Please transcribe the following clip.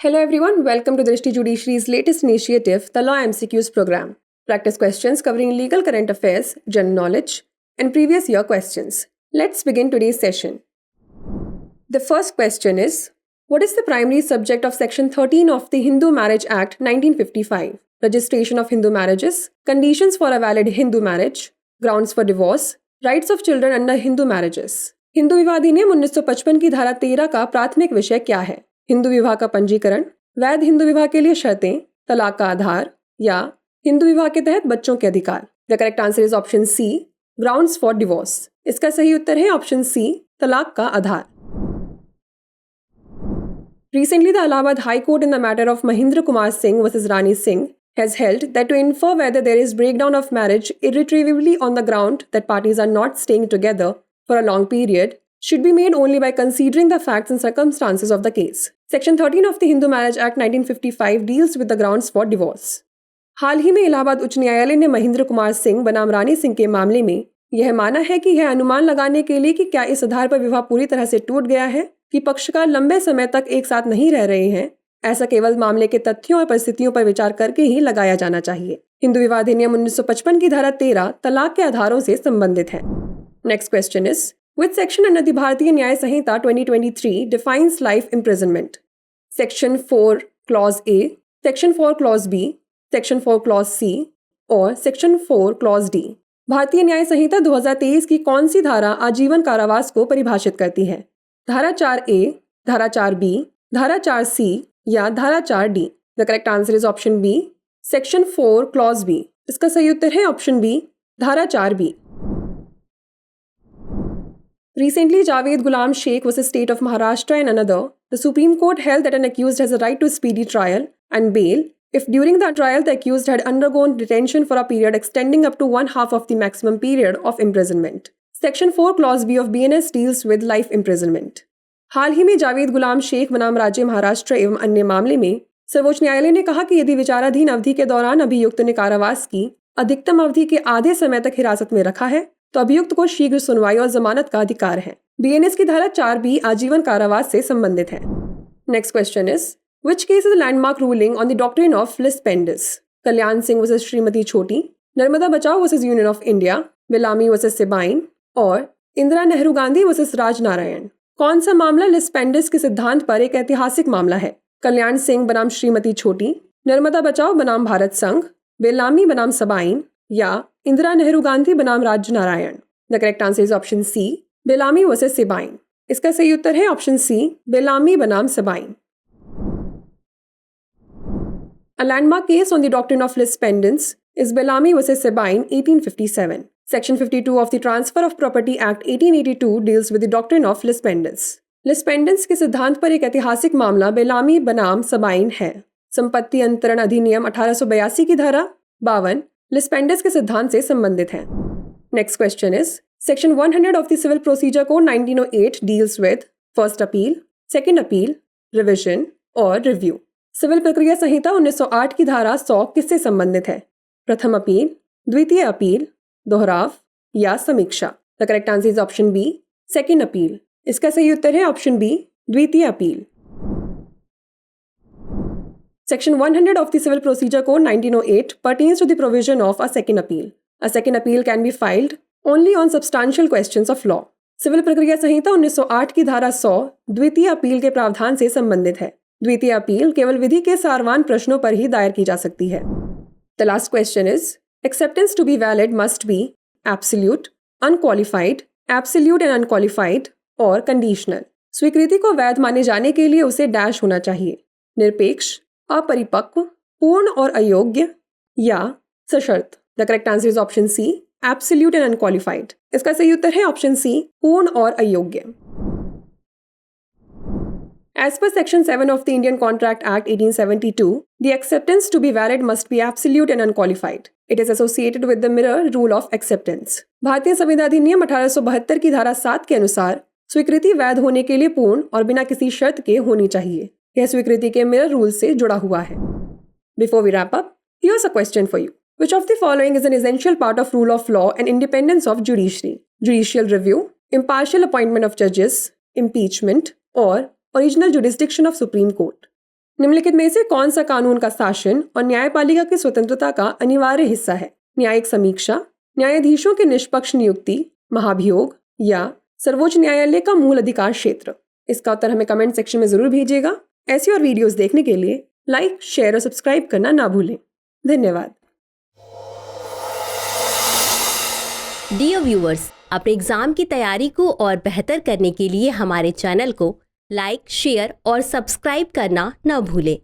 Hello everyone, welcome to the Drishti Judiciary's latest initiative, the Law MCQs program. Practice questions covering legal current affairs, general knowledge, and previous year questions. Let's begin today's session. The first question is, what is the primary subject of Section 13 of the Hindu Marriage Act 1955? Registration of Hindu marriages, conditions for a valid Hindu marriage, grounds for divorce, rights of children under Hindu marriages. Hindu विवाह अधिनियम 1955 की धारा 13 का प्राथमिक विषय क्या है? हिंदू विवाह का पंजीकरण, वैध हिंदू विवाह के लिए शर्तें, तलाक का आधार या हिंदू विवाह के तहत बच्चों के अधिकार. The correct answer is option C, grounds for divorce. इसका सही उत्तर है ऑप्शन सी, तलाक का आधार. Recently, the Allahabad High Court in the matter of Mahindra Kumar Singh versus Rani Singh has held that to infer whether there is breakdown of marriage irretrievably on the ground that parties are not staying together for a long period should be made only by considering the facts and circumstances of the case. Section 13 of the Hindu Marriage Act 1955 deals with the grounds for divorce. हाल ही में इलाहाबाद उच्च न्यायालय ने महेंद्र कुमार सिंह बनाम रानी सिंह के मामले में यह माना है कि यह अनुमान लगाने के लिए कि क्या इस आधार पर विवाह पूरी तरह से टूट गया है कि पक्षकार लंबे समय तक एक साथ नहीं रह रहे हैं, ऐसा केवल मामले के तथ्यों और परिस्थितियों पर विचार करके ही लगाया जाना चाहिए. हिंदू विवाह अधिनियम 1955 की धारा 13 तलाक के आधारों से संबंधित है. Next question is, which section under the भारतीय न्याय संहिता 2023 defines life imprisonment? Section 4 clause A, Section 4 clause B, Section 4 clause C और Section 4 clause D. भारतीय न्याय संहिता 2023 की कौन सी धारा आजीवन कारावास को परिभाषित करती है? धारा 4A, धारा 4B, धारा 4C या धारा 4D. The correct answer is option B, Section 4 clause B. इसका सही उत्तर है ऑप्शन बी, धारा 4B. Recently, Javed Ghulam Sheikh versus State of Maharashtra and another, the Supreme Court held that an accused has a right to speedy trial and bail if during the trial the accused had undergone detention for a period extending up to one half of the maximum period of imprisonment. Section 4 clause B of BNS deals with life imprisonment. हाल ही में जावेद गुलाम शेख बनाम राज्य महाराष्ट्र एवं अन्य मामले में सर्वोच्च न्यायालय ने कहा कि यदि विचाराधीन अवधि के दौरान अभियुक्त ने कारावास की अधिकतम अवधि के आधे समय तक हिरासत में रखा है तो अभियुक्त को शीघ्र सुनवाई और जमानत का अधिकार है. बीएनएस की धारा 4B आजीवन कारावास से संबंधित है. Next question is, which case is landmark ruling on the doctrine of lis pendens? Kalyan Singh versus Shrimati Chhoti, Narmada Bachao versus union of India, Bellamy versus Sabine और इंदिरा नेहरू गांधी वर्सेस राजनारायण. कौन सा मामला लिस पेंडिस के सिद्धांत पर एक ऐतिहासिक मामला है? कल्याण सिंह बनाम श्रीमती छोटी, नर्मदा बचाओ बनाम भारत संघ, बिलामी बनाम सबाइन या इंदिरा नेहरू गांधी बनाम Rajnarain. The correct answer is option C, Bellamy versus Sabine. इसका सही उत्तर है ऑप्शन सी, बिलामी बनाम Sabine. A landmark case on the doctrine of lis pendens is Bellamy versus Sabine 1857. Section 52 of the Transfer of Property Act 1882 deals with the doctrine of lis pendens. lis pendens के सिद्धांत पर एक ऐतिहासिक मामला Bellamy बनाम Sabine है. संपत्ति अंतरण अधिनियम 1882 की धारा 52 lis pendens के सिद्धांत से संबंधित है. Next question is, section 100 of the civil procedure code 1908 deals with first appeal, second appeal, revision और रिव्यू. सिविल प्रक्रिया संहिता 1908 की धारा 100 किससे संबंधित है? प्रथम अपील, द्वितीय अपील, दोहराव या समीक्षा. The correct answer is option B, second appeal. इसका सही उत्तर है ऑप्शन बी, द्वितीय appeal. Section 100 of the Civil Procedure Code 1908 pertains to the provision of a second appeal. A second appeal can be filed only on substantial questions of law. Civil प्रक्रिया संहिता 1908 की धारा 100 द्वितीय अपील के प्रावधान से संबंधित है. द्वितीय अपील केवल विधि के सारवान प्रश्नों पर ही दायर की जा सकती है. The last question is, acceptance to be valid must be absolute, unqualified, absolute and unqualified और conditional. स्वीकृति को वैध माने जाने के लिए उसे डैश होना चाहिए. निरपेक्ष, अपरिपक्व, पूर्ण और अयोग्य या सशर्त. The correct answer is option C, absolute and unqualified. इसका सही उत्तर है ऑप्शन सी, पूर्ण और अयोग्य. As per Section 7 of the Indian Contract Act 1872, the acceptance to be valid must be absolute and unqualified. It is associated with the mirror rule of acceptance. भारतीय संविदा अधिनियम 1872 की धारा 7 के अनुसार स्वीकृति वैध होने के लिए पूर्ण और बिना किसी शर्त के होनी चाहिए. यह स्वीकृति के मिरर रूल से जुड़ा हुआ है. Before we wrap up, here's a question for you. Which of the following is an essential part of rule of law and independence of judiciary? Judicial review, impartial appointment of judges, impeachment, or original jurisdiction of Supreme Court? निम्नलिखित में से कौन सा कानून का शासन और न्यायपालिका की स्वतंत्रता का अनिवार्य हिस्सा है? न्यायिक समीक्षा, न्यायाधीशों की निष्पक्ष नियुक्ति, महाभियोग या सर्वोच्च न्यायालय का मूल अधिकार क्षेत्र? इसका उत्तर हमें कमेंट सेक्शन में जरूर भेजिएगा। ऐसी और वीडियोस देखने के लिए लाइक, शेयर और सब्सक्राइब करना ना भूलें। धन्यवाद। डियर व्यूअर्स, अपने एग्जाम की तैयारी को और बेहतर करने के लिए हमारे चैनल को लाइक, शेयर और सब्सक्राइब करना न भूलें।